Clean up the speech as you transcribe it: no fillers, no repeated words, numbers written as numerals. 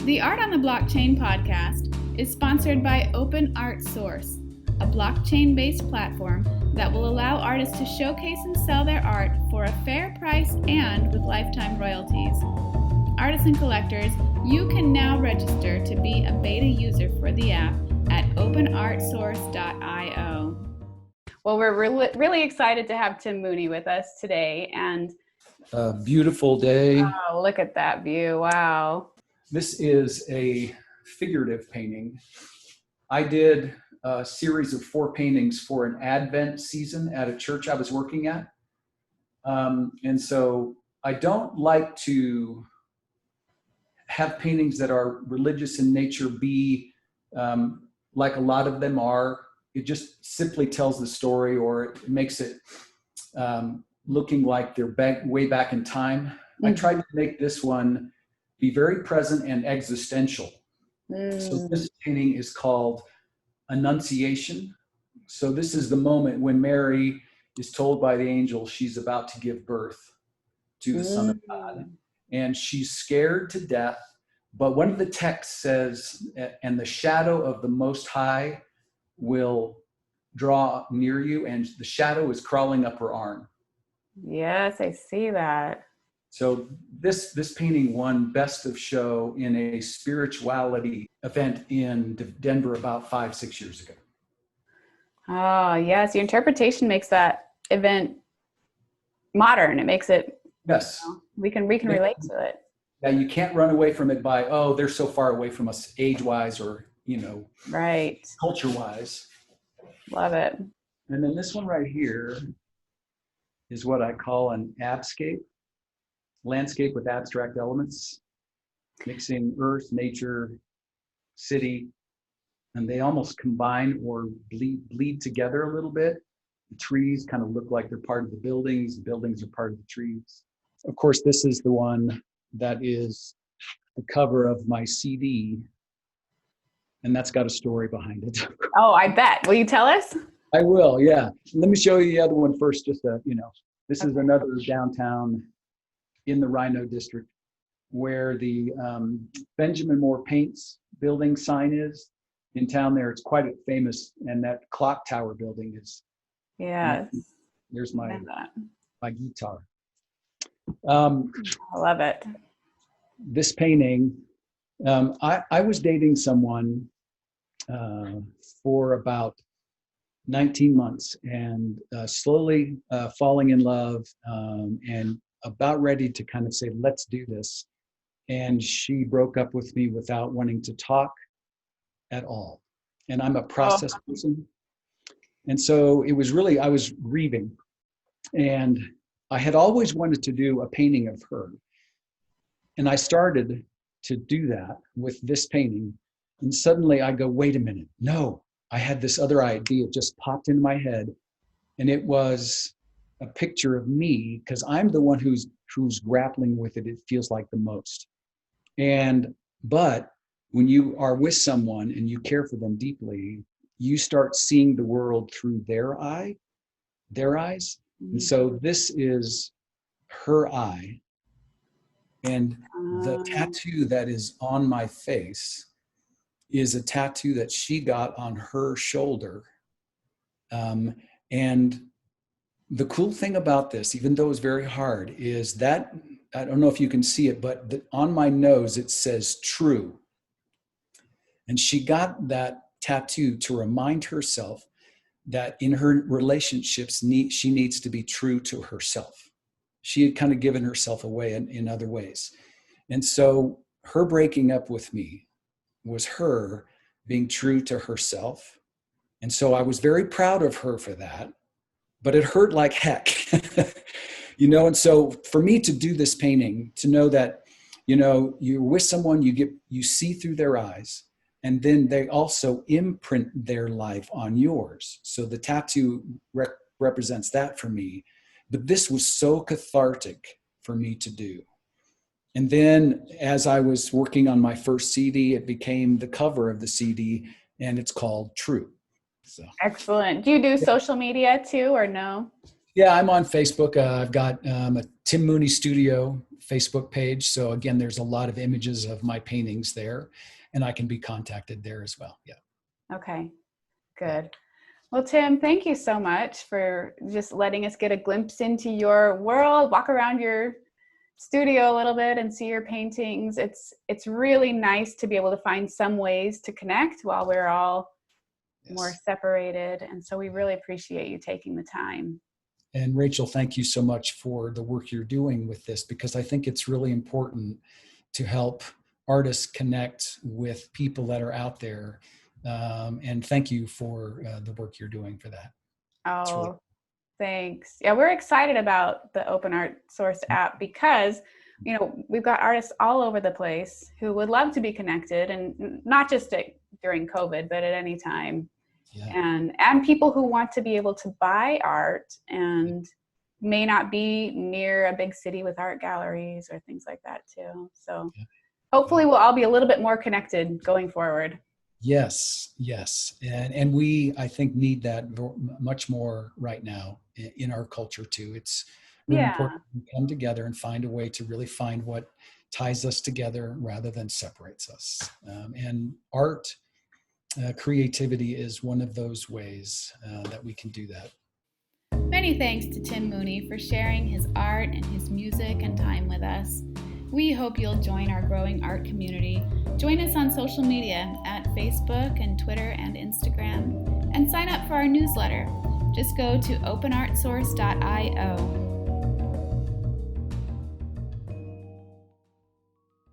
The Art on the Blockchain podcast is sponsored by Open Art Source, a blockchain-based platform that will allow artists to showcase and sell their art for a fair price and with lifetime royalties. Artists and collectors, you can now register to be a beta user for the app at openartsource.io. Well, we're really excited to have Tim Mooney with us today. And a beautiful day. Oh, look at that view. Wow. This is a figurative painting. I did a series of 4 paintings for an Advent season at a church I was working at. And so I don't like to have paintings that are religious in nature be like a lot of them are. It just simply tells the story, or it makes it looking like they're way back in time. Mm-hmm. I tried to make this one be very present and existential. So this painting is called Annunciation. So this is the moment when Mary is told by the angel she's about to give birth to the Son of God. And she's scared to death. But one of the texts says, and the shadow of the Most High will draw near you, and the shadow is crawling up her arm. Yes, I see that. So this painting won Best of Show in a spirituality event in Denver about 5-6 years ago. Oh, yes. Your interpretation makes that event modern. It makes it, yes, we can relate to it. Yeah, you can't run away from it by, oh, they're so far away from us age-wise or, right, culture-wise. Love it. And then this one right here is what I call an abscape, landscape with abstract elements, mixing earth, nature, city, and they almost combine or bleed together a little bit. The trees kind of look like they're part of the buildings are part of the trees. Of course, this is the one that is the cover of my CD, and that's got a story behind it. Oh, I bet. Will you tell us? I will, yeah. Let me show you the other one first, just this is another downtown in the Rhino district where the Benjamin Moore Paints building sign is in town there. It's quite famous, and that clock tower building is. Yes. There's my guitar. I love it. This painting, I was dating someone for about 19 months and slowly falling in love and about ready to kind of say, let's do this. And she broke up with me without wanting to talk at all. And I'm a process person. And so it was really, I was grieving. And I had always wanted to do a painting of her. And I started to do that with this painting. And suddenly I go, wait a minute, no, I had this other idea just popped into my head. And it was a picture of me, because I'm the one who's grappling with it, it feels like the most. But when you are with someone and you care for them deeply, you start seeing the world through their eyes. And so this is her eye. And the tattoo that is on my face is a tattoo that she got on her shoulder. And the cool thing about this, even though it's very hard, is that, I don't know if you can see it, but on my nose, it says true. And she got that tattoo to remind herself that in her relationships, she needs to be true to herself. She had kind of given herself away in other ways. And so her breaking up with me was her being true to herself. And so I was very proud of her for that, but it hurt like heck, and so for me to do this painting, to know that, you're with someone, you see through their eyes, and then they also imprint their life on yours. So the tattoo represents that for me. But this was so cathartic for me to do. And then as I was working on my first CD, it became the cover of the CD, and it's called True. So. Excellent. Do you do social media too, or no? Yeah, I'm on Facebook. I've got a Tim Mooney Studio Facebook page. So again, there's a lot of images of my paintings there, and I can be contacted there as well. Yeah. Okay, good. Well, Tim, thank you so much for just letting us get a glimpse into your world, walk around your studio a little bit and see your paintings. It's really nice to be able to find some ways to connect while we're all more separated. And so we really appreciate you taking the time. And Rachel, thank you so much for the work you're doing with this, because I think it's really important to help artists connect with people that are out there. And thank you for the work you're doing for that. Oh, thanks. Yeah, we're excited about the Open Art Source app because, you know, we've got artists all over the place who would love to be connected, and not just during COVID, but at any time. Yeah. And people who want to be able to buy art and may not be near a big city with art galleries or things like that too. So hopefully we'll all be a little bit more connected going forward. Yes. And we, I think, need that much more right now in our culture too. It's really important to come together and find a way to really find what ties us together rather than separates us. And art, creativity is one of those ways that we can do that. Many thanks to Tim Mooney for sharing his art and his music and time with us. We hope you'll join our growing art community. Join us on social media at Facebook and Twitter and Instagram, and sign up for our newsletter. Just go to openartsource.io.